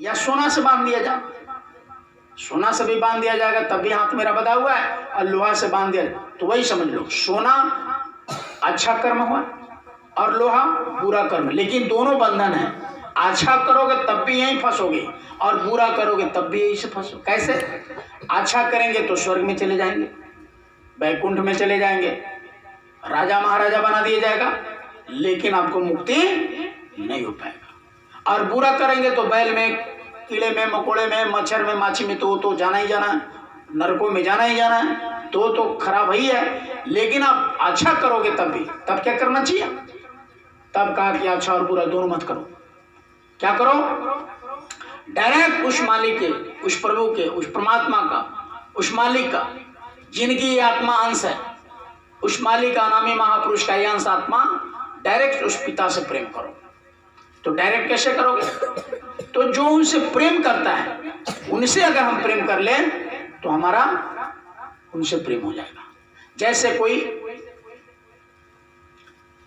या सोना से बांध दिया जाए, सोना से भी बांध दिया जाएगा तब भी हाथ मेरा बंधा हुआ है, और लोहा से बांध दिया तो वही समझ लो, सोना अच्छा कर्म हुआ और लोहा बुरा कर्म, लेकिन दोनों बंधन है। अच्छा करोगे तब भी यहीं फंसोगे और बुरा करोगे तब भी यहीं से फंसो। कैसे? अच्छा करेंगे तो स्वर्ग में चले जाएंगे, वैकुंठ में चले जाएंगे, राजा महाराजा बना दिया जाएगा, लेकिन आपको मुक्ति नहीं हो पाएगा। और बुरा करेंगे तो बैल में, कीड़े में, मकोड़े में, मच्छर में, माछी में तो जाना ही जाना है, नरकों में जाना ही जाना है, तो खराब ही है। लेकिन आप अच्छा करोगे तब क्या करना चाहिए? तब कहा कि अच्छा और बुरा दोनों मत करो। क्या करो? डायरेक्ट उस मालिक के, उस प्रभु के, उस परमात्मा का, उस मालिक का, जिनकी आत्मा अंश है, उस मालिक का, अनामी महापुरुष का अंश आत्मा, डायरेक्ट उस पिता से प्रेम करो। तो डायरेक्ट कैसे करोगे? तो जो उनसे प्रेम करता है, उनसे अगर हम प्रेम कर लें तो हमारा उनसे प्रेम हो जाएगा। जैसे कोई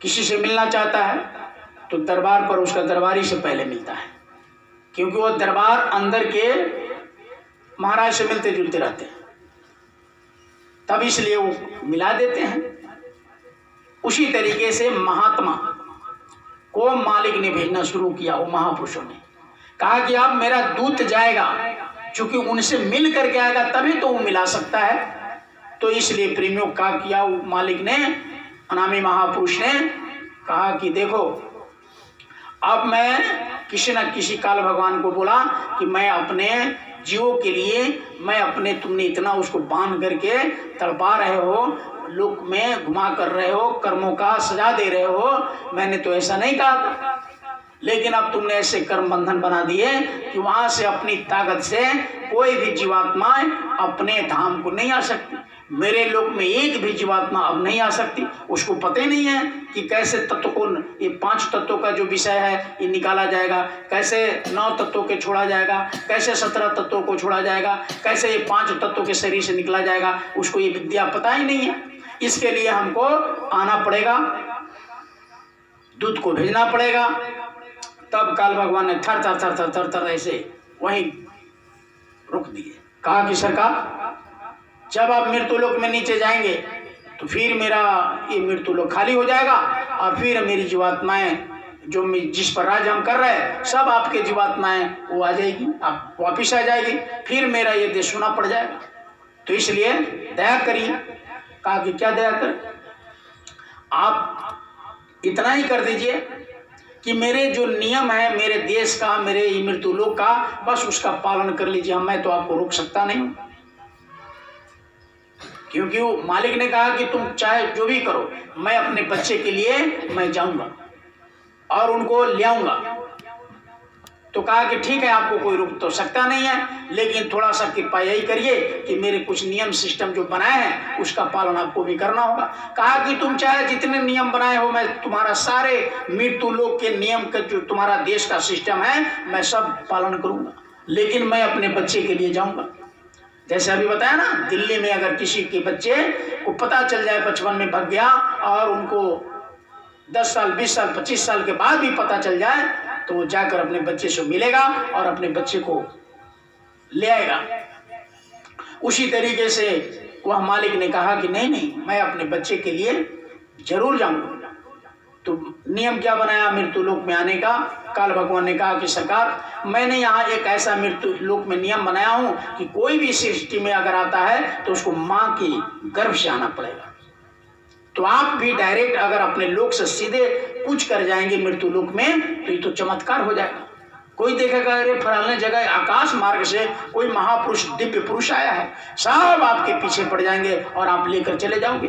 किसी से मिलना चाहता है तो दरबार पर उसका दरबारी से पहले मिलता है, क्योंकि वो दरबार अंदर के महाराज से मिलते जुलते रहते हैं, तब इसलिए वो मिला देते हैं। उसी तरीके से महात्मा को मालिक ने भेजना शुरू किया, वो महापुरुषों ने कहा कि अब मेरा दूत जाएगा, क्योंकि उनसे मिल करके आएगा तभी तो वो मिला सकता है। तो इसलिए प्रेमियों का किया, वो मालिक ने, अनामी महापुरुष ने कहा कि देखो, अब मैं किसी न किसी काल भगवान को बोला कि मैं अपने जीवों के लिए, मैं अपने, तुमने इतना उसको बांध करके तड़पा रहे हो, लोक में घुमा कर रहे हो, कर्मों का सजा दे रहे हो, मैंने तो ऐसा नहीं कहा था, लेकिन अब तुमने ऐसे कर्म बंधन बना दिए कि वहां से अपनी ताकत से कोई भी जीवात्मा अपने धाम को नहीं आ सकती। मेरे लोक में एक भी जीवात्मा अब नहीं आ सकती। उसको पता ही नहीं है कि कैसे तत्व को, ये 5 तत्वों का जो विषय है ये निकाला जाएगा, कैसे 9 तत्वों के छोड़ा जाएगा, कैसे 17 तत्वों को छोड़ा जाएगा, कैसे ये 5 तत्वों के शरीर से निकला जाएगा, उसको ये विद्या पता ही नहीं है। इसके लिए हमको आना पड़ेगा, दूत को भेजना पड़ेगा। तब काल भगवान ने थर थर थर थर थर थर ऐसे वहीं रुक दिए। कहा कि सरकार, जब आप मृत्युलोक में नीचे जाएंगे तो फिर मेरा ये मृत्युलोक खाली हो जाएगा, और फिर मेरी जीवात्माएं जो जिस पर राज हम कर रहे हैं, सब आपके जीवात्माएं वो आ जाएगी, आप वापिस आ जाएगी, फिर मेरा ये देश सुना पड़ जाएगा। तो इसलिए दया करिए। कहा कि क्या दया कर? आप इतना ही कर दीजिए कि मेरे जो नियम है मेरे देश का, मेरे मृत्युलोक का, बस उसका पालन कर लीजिए। मैं तो आपको रोक सकता नहीं हूं, क्योंकि वो मालिक ने कहा कि तुम चाहे जो भी करो, मैं अपने बच्चे के लिए मैं जाऊंगा और उनको ले आऊंगा। तो कहा कि ठीक है, आपको कोई रोक तो सकता नहीं है, लेकिन थोड़ा सा कृपा यही करिए कि मेरे कुछ नियम सिस्टम जो बनाए हैं उसका पालन आपको भी करना होगा। कहा कि तुम चाहे जितने नियम बनाए हो, मैं तुम्हारा सारे मृत्यु लोक के नियम का, जो तुम्हारा देश का सिस्टम है, मैं सब पालन करूंगा, लेकिन मैं अपने बच्चे के लिए जाऊंगा। जैसे अभी बताया ना, दिल्ली में अगर किसी के बच्चे को पता चल जाए बचपन में भाग गया, और उनको 10 साल 20 साल 25 साल के बाद भी पता चल जाए, तो वो जाकर अपने बच्चे से मिलेगा और अपने बच्चे को ले आएगा। उसी तरीके से वह मालिक ने कहा कि नहीं नहीं, मैं अपने बच्चे के लिए जरूर जाऊंगा। तो नियम क्या बनाया मृत्यु लोक में आने का? काल भगवान ने कहा कि सरकार, मैंने यहाँ एक ऐसा मृत्यु लोक में नियम बनाया हूँ कि कोई भी सृष्टि में अगर आता है तो उसको माँ के गर्भ से आना पड़ेगा। तो आप भी डायरेक्ट अगर अपने लोक से सीधे कूच कर जाएंगे मृत्यु लोक में, तो ये तो चमत्कार हो जाएगा। कोई देखेगा अरे फलाने जगह आकाश मार्ग से कोई महापुरुष, दिव्य पुरुष आया है, सब आपके पीछे पड़ जाएंगे और आप लेकर चले जाओगे।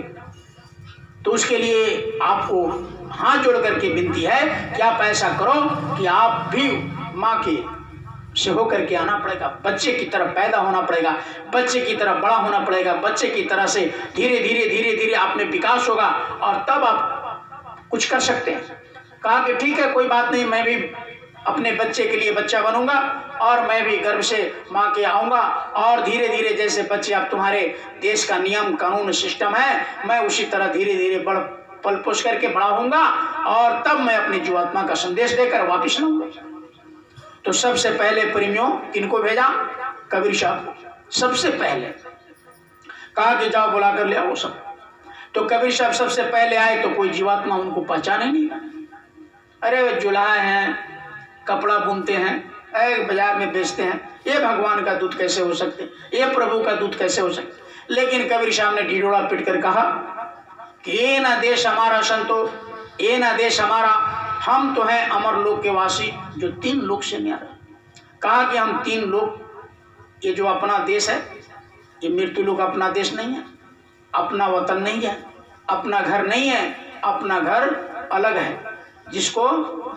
तो उसके लिए आपको हाथ जोड़ करके विनती है कि आप ऐसा करो कि आप भी माँ के से होकर के आना पड़ेगा, बच्चे की तरह पैदा होना पड़ेगा, बच्चे की तरह बड़ा होना पड़ेगा, बच्चे की तरह से धीरे धीरे धीरे धीरे आप में विकास होगा, और तब आप कुछ कर सकते हैं। कहा कि ठीक है, कोई बात नहीं, मैं भी अपने बच्चे के लिए बच्चा बनूंगा और मैं भी गर्भ से माँ के आऊँगा, और धीरे धीरे जैसे बच्चे अब तुम्हारे देश का नियम कानून सिस्टम है, मैं उसी तरह धीरे धीरे पल पोष करके बड़ा होऊंगा, और तब मैं अपनी जीवात्मा का संदेश देकर वापिस लाऊंगा। तो सबसे पहले प्रेमियों किनको भेजा? कबीर साहब को सबसे पहले कहा कि जाओ बुला कर ले आओ सब। तो कबीर साहब सबसे पहले आए तो कोई जीवात्मा उनको पहचाने नहीं। अरे जुलाहा हैं, कपड़ा बुनते हैं, बाजार में बेचते हैं, ये भगवान का दूत कैसे हो सकते, ये प्रभु का दूत कैसे हो सकते। लेकिन कबीर साहब ने ढिढोरा पीट कर कहा कि ये ना देश हमारा संतो, ये ना देश हमारा, हम तो हैं अमर लोक के वासी जो 3 लोक से न्यारा। कहा कि हम 3 लोक, ये जो अपना देश है ये मृत्यु लोक अपना देश नहीं है, अपना वतन नहीं है, अपना घर नहीं है, अपना घर अलग है, जिसको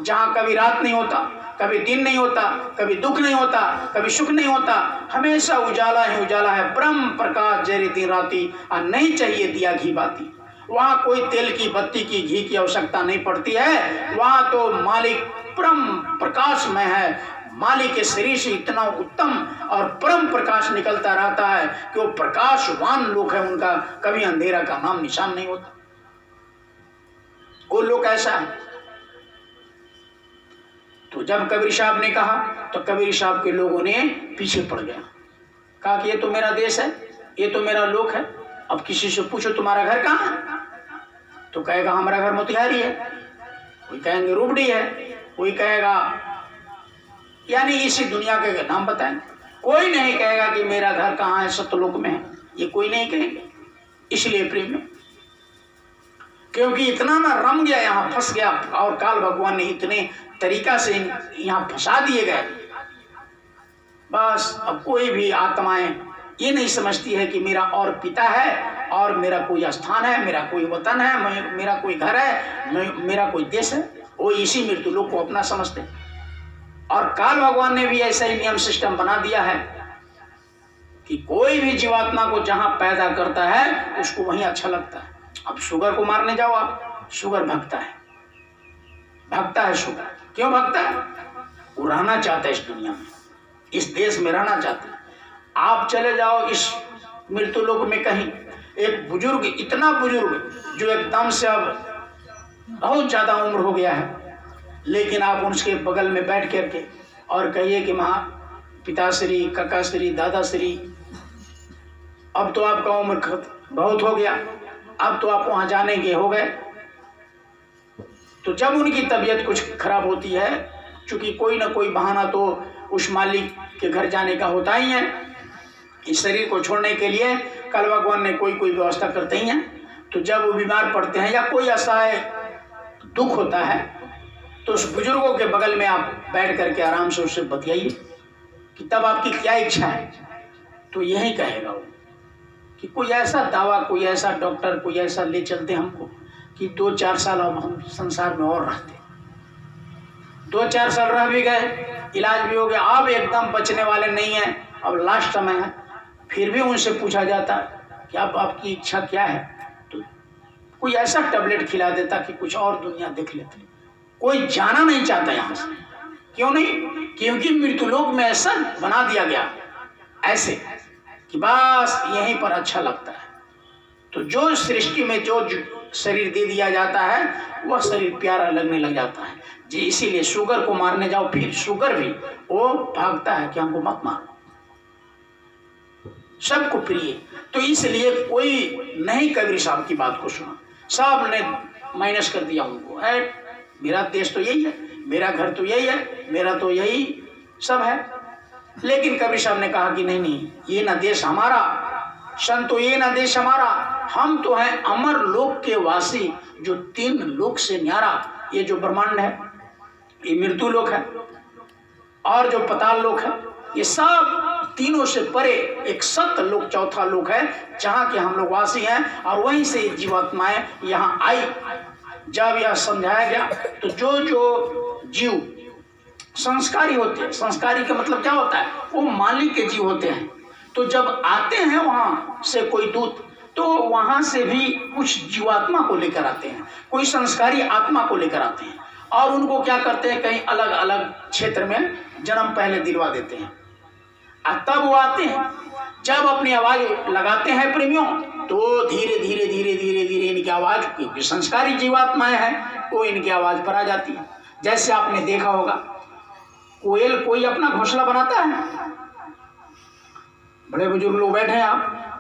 जहाँ कभी रात नहीं होता, कभी दिन नहीं होता, कभी दुख नहीं होता, कभी सुख नहीं होता, हमेशा उजाला ही उजाला है, ब्रह्म प्रकाश जैसे दिन राती, और नहीं चाहिए दिया घी बाती। वहाँ कोई तेल की, बत्ती की, घी की आवश्यकता नहीं पड़ती है। वहाँ तो मालिक ब्रह्म प्रकाश में है, मालिक के शरीर से इतना उत्तम और परम प्रकाश निकलता रहता है कि वो प्रकाशवान लोग है, उनका कभी अंधेरा का नाम निशान नहीं होता। वो लोग ऐसा है। तो जब कबीर साहब ने कहा तो कबीर साहब के लोगों ने पीछे पड़ गया, कहा कि ये तो मेरा देश है, ये तो मेरा लोक है, अब किसी से पूछो तुम्हारा घर कहाँ है, तो कहेगा हमारा घर मोतिहारी है, कोई कहेंगे रुबड़ी है, कोई कहेगा, यानी इसी दुनिया के नाम बताएंगे। कोई नहीं कहेगा कि मेरा घर कहाँ है, सतलोक में है, ये कोई नहीं कहेंगे। इसलिए प्रेम में, क्योंकि इतना ना रम गया, यहाँ फंस गया, और काल भगवान ने इतने तरीका से यहाँ फंसा दिए गए। बस अब कोई भी आत्माएं ये नहीं समझती है कि मेरा और पिता है, और मेरा कोई स्थान है, मेरा कोई वतन है, मेरा कोई घर है, मेरा कोई देश है। वो इसी मृत्यु लोक को अपना समझते हैं। और काल भगवान ने भी ऐसा ही नियम सिस्टम बना दिया है कि कोई भी जीवात्मा को जहां पैदा करता है उसको वहीं अच्छा लगता है। अब शुगर को मारने जाओ आप, शुगर भगता है, भगता है शुगर। क्यों भगता है? वो रहना चाहता है इस दुनिया में, इस देश में रहना चाहता है। आप चले जाओ इस मृत्यु लोक में कहीं, एक बुजुर्ग, इतना बुजुर्ग जो एकदम से अब बहुत ज्यादा उम्र हो गया है, लेकिन आप उसके बगल में बैठ करके और कहिए कि माँ, पिताश्री, काकाश्री, दादाश्री, अब तो आपका उम्र बहुत हो गया, अब तो आप वहां जाने के हो गए। तो जब उनकी तबीयत कुछ खराब होती है, क्योंकि कोई ना कोई बहाना तो उस मालिक के घर जाने का होता ही है, इस शरीर को छोड़ने के लिए काल भगवान ने कोई व्यवस्था करते ही हैं। तो जब वो बीमार पड़ते हैं या कोई असहाय दुख होता है, तो उस बुजुर्गों के बगल में आप बैठ करके आराम से उससे बतियाइए कि तब आपकी क्या इच्छा है। तो यही कहेगा वो कि कोई ऐसा दवा, कोई ऐसा डॉक्टर, कोई ऐसा ले चलते हमको कि 2-4 साल अब हम संसार में और रहते। 2-4 साल रह भी गए, इलाज भी हो गया, अब एकदम बचने वाले नहीं है, अब लास्ट समय है। फिर भी उनसे पूछा जाता कि अब आपकी इच्छा क्या है, तो कोई ऐसा टैबलेट खिला देता कि कुछ और दुनिया देख लेते। कोई जाना नहीं चाहता यहाँ से। क्यों नहीं? क्योंकि मृत्युलोक में ऐसा बना दिया गया ऐसे कि बस यहीं पर अच्छा लगता है। तो जो सृष्टि में जो शरीर दे दिया जाता है वह शरीर प्यारा लगने लग जाता है जी। इसीलिए शुगर को मारने जाओ, फिर शुगर भी वो भागता है कि हमको मत मारो, सबको प्रिय। तो इसलिए कोई नहीं कबीर साहब की बात को सुना, साहब ने माइनस कर दिया उनको। मेरा देश तो यही है, मेरा घर तो यही है, मेरा तो यही सब है। लेकिन कबीर साहब ने कहा कि नहीं, ये ना देश हमारा, संतो ये ना देश हमारा, हम तो हैं अमर लोक के वासी जो 3 लोक से न्यारा। ये जो ब्रह्मांड है ये मृत्यु लोक है, और जो पताल लोक है ये सब तीनों से परे एक सत्य लोक, चौथा लोक है जहाँ के हम लोग वासी हैं। और वहीं से जीवात्माएं यहाँ आई। जब यह समझाया गया तो जो जीव संस्कारी होते हैं, संस्कारी का मतलब क्या होता है, वो मालिक के जीव होते हैं। तो जब आते हैं वहां से कोई दूत, तो वहां से भी कुछ जीवात्मा को लेकर आते हैं, कोई संस्कारी आत्मा को लेकर आते हैं, और उनको क्या करते हैं, कहीं अलग अलग क्षेत्र में जन्म पहले दिलवा देते हैं। तब वो आते हैं, जब अपनी आवाज लगाते हैं प्रेमियों, तो धीरे धीरे धीरे धीरे धीरे इनकी आवाज, क्योंकि संस्कारी जीवात्माएं हैं, वो इनकी आवाज पर आ जाती है। जैसे आपने देखा होगा कोयल कोई अपना घोंसला बनाता है? बड़े बुजुर्ग लोग बैठे हैं आप,